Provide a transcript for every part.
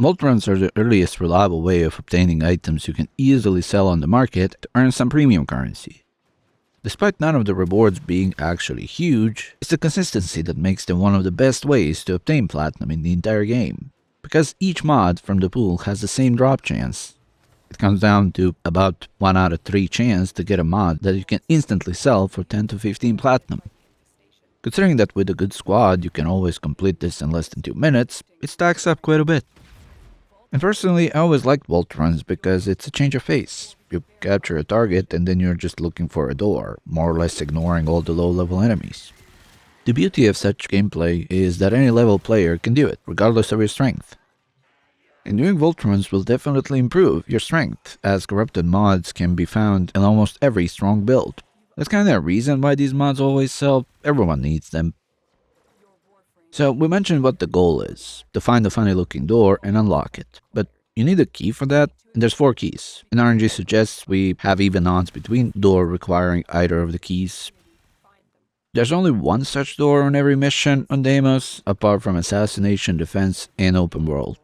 Vault runs are the earliest reliable way of obtaining items you can easily sell on the market to earn some premium currency. Despite none of the rewards being actually huge, it's the consistency that makes them one of the best ways to obtain platinum in the entire game, because each mod from the pool has the same drop chance. It comes down to about 1 out of 3 chance to get a mod that you can instantly sell for 10 to 15 platinum. Considering that with a good squad you can always complete this in less than 2 minutes, it stacks up quite a bit. And personally, I always liked vault runs because it's a change of pace. You capture a target and then you're just looking for a door, more or less ignoring all the low-level enemies. The beauty of such gameplay is that any level player can do it, regardless of your strength. And doing vault runs will definitely improve your strength, as corrupted mods can be found in almost every strong build. That's kinda a reason why these mods always sell, everyone needs them. So we mentioned what the goal is, to find a funny looking door and unlock it, but you need a key for that, and there's 4 keys, and RNG suggests we have even odds between door requiring either of the keys. There's only one such door on every mission on Deimos, apart from Assassination, Defense, and Open World.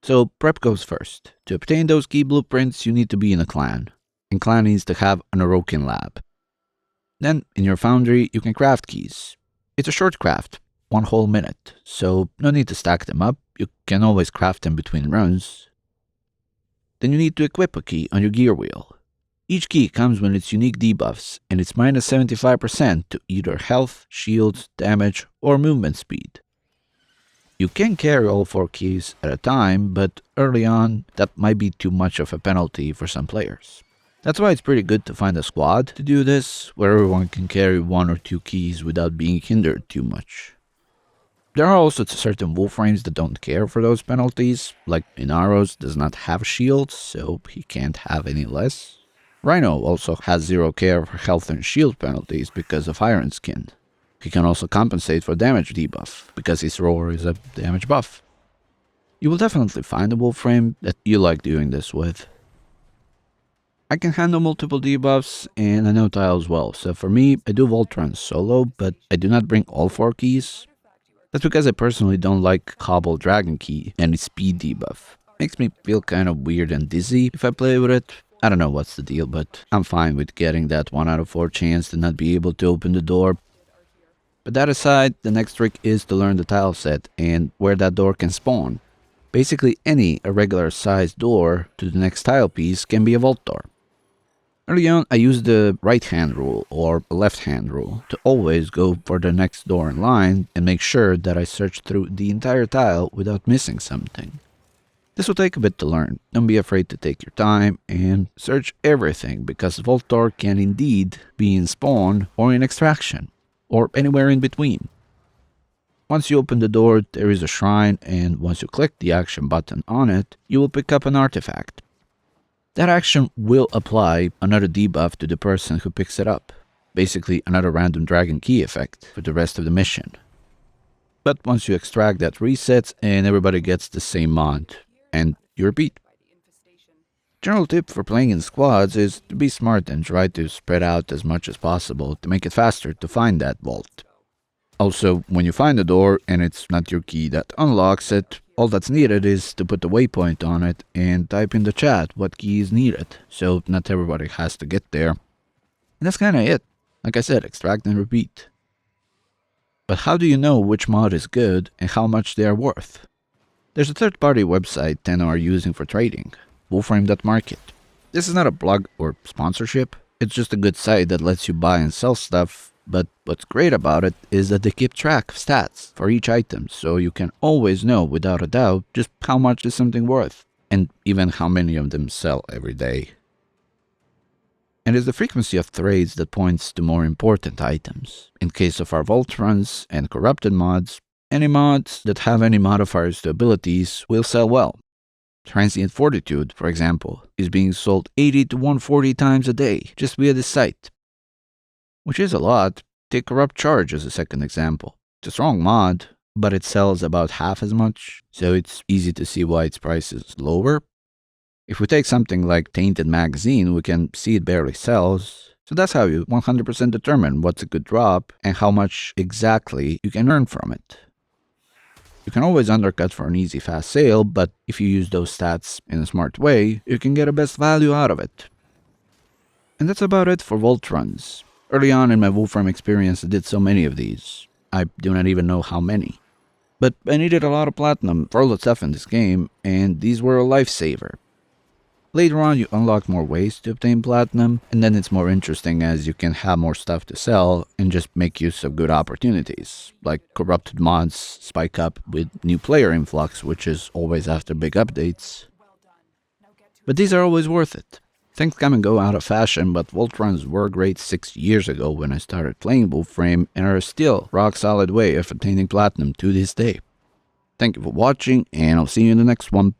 So prep goes first. To obtain those key blueprints you need to be in a clan, and clan needs to have an Orokin lab. Then, in your foundry, you can craft keys. It's a short craft, 1 whole minute, so no need to stack them up, you can always craft them between runs. Then you need to equip a key on your gear wheel. Each key comes with its unique debuffs, and it's minus 75% to either health, shields, damage, or movement speed. You can carry all 4 keys at a time, but early on, that might be too much of a penalty for some players. That's why it's pretty good to find a squad to do this, where everyone can carry 1 or 2 keys without being hindered too much. There are also certain warframes that don't care for those penalties, like Inaros does not have shields, so he can't have any less. Rhino also has 0 care for health and shield penalties because of Iron Skin. He can also compensate for damage debuff, because his roar is a damage buff. You will definitely find a warframe that you like doing this with. I can handle multiple debuffs, and I know tile as well, so for me, I do vault runs solo, but I do not bring all 4 keys. That's because I personally don't like Cobble Dragon Key and its speed debuff. Makes me feel kind of weird and dizzy if I play with it. I don't know what's the deal, but I'm fine with getting that 1 out of 4 chance to not be able to open the door. But that aside, the next trick is to learn the tile set and where that door can spawn. Basically any irregular sized door to the next tile piece can be a vault door. Early on, I used the right hand rule or left hand rule to always go for the next door in line and make sure that I search through the entire tile without missing something. This will take a bit to learn. Don't be afraid to take your time and search everything, because vault door can indeed be in spawn or in extraction, or anywhere in between. Once you open the door, there is a shrine, and once you click the action button on it, you will pick up an artifact. That action will apply another debuff to the person who picks it up, basically another random dragon key effect for the rest of the mission. But once you extract, that resets and everybody gets the same mod, and you repeat. General tip for playing in squads is to be smart and try to spread out as much as possible to make it faster to find that vault. Also, when you find a door and it's not your key that unlocks it, all that's needed is to put the waypoint on it and type in the chat what key is needed, so not everybody has to get there. And that's kinda it. Like I said, extract and repeat. But how do you know which mod is good and how much they are worth? There's a third-party website Tenno are using for trading, warframe.market. This is not a blog or sponsorship, it's just a good site that lets you buy and sell stuff, but what's great about it is that they keep track of stats for each item, so you can always know without a doubt just how much is something worth, and even how many of them sell every day. And it's the frequency of trades that points to more important items. In case of our vault runs and corrupted mods, any mods that have any modifiers to abilities will sell well. Transient Fortitude, for example, is being sold 80 to 140 times a day just via this site. Which is a lot. Take Corrupt Charge as a second example. It's a strong mod, but it sells about half as much, so it's easy to see why its price is lower. If we take something like Tainted Magazine, we can see it barely sells, so that's how you 100% determine what's a good drop and how much exactly you can earn from it. You You can always undercut for an easy fast sale, but if you use those stats in a smart way, you can get the best value out of it. And that's about it for vault runs. Early on in my warframe experience I did so many of these. I do not even know how many. But I needed a lot of platinum for all the stuff in this game, and these were a lifesaver. Later on you unlock more ways to obtain platinum, and then it's more interesting as you can have more stuff to sell and just make use of good opportunities, like corrupted mods spike up with new player influx, which is always after big updates. But these are always worth it. Things come and go out of fashion, but vault runs were great 6 years ago when I started playing warframe and are still a rock solid way of obtaining platinum to this day. Thank you for watching, and I'll see you in the next one.